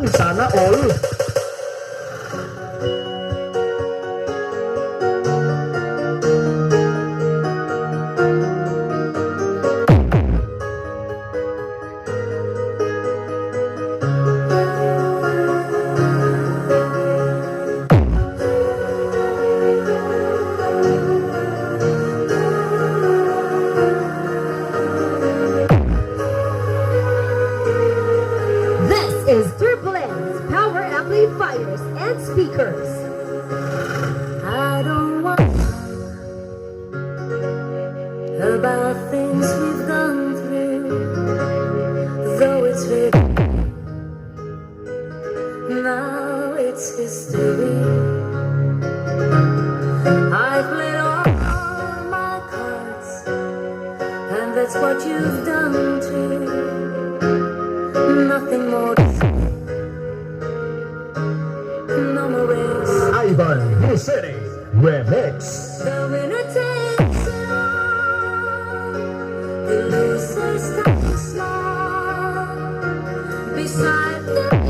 Sana all. Is turbulence, power amplifiers, and speakers. I don't want about things we've gone through, though it's written, now it's history. I've played all my cards, and that's what you've done too. Nothing more. No more race. Ivan Hussein Remix. The winner takes it all. The loser stands small beside the